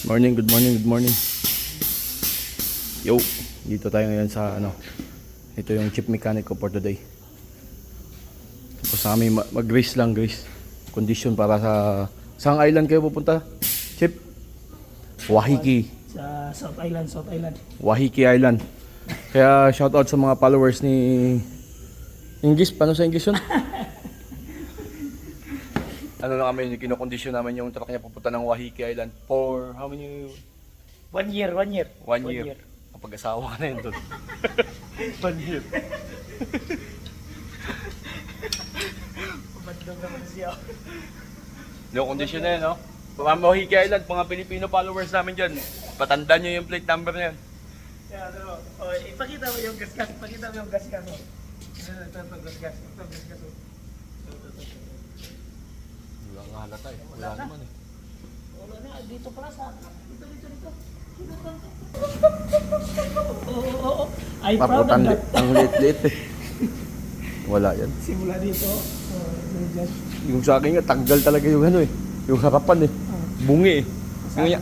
Morning, good morning, good morning. Yo, dito tayo ngayon sa ito yung chip mechanic ko for today. Tapos sa kami mag-race lang, grace. Condition para saang island kayo pupunta? Chip? Wahiki. Sa South Island, South Island. Wahiki Island. Kaya shoutout sa mga followers ni English, paano sa English yun? Ano na kami, kinokondisyon namin yung truck niya pupunta ng Wahiki Island for how many? 1 year. 1 year. Kapag asawa ka na yun doon. 1 year. Pumadlong naman siya. No condition na yun, no? Wahiki Island, mga Pilipino followers namin dyan. Patandaan nyo yung plate number niyan. Kaya ipakita mo yung gasgas. Ipakita mo yung gasgas. Ito, gasgas. Ito, gasgas. Wala nga halata eh. Wala naman eh. Wala na, dito pala sa... Dito. Oo. I'm proud of that. Ang liit-liit eh. Wala yan. Simula dito. Yung sa akin nga, tanggal talaga yung yung harapan eh. Bungi eh. Yung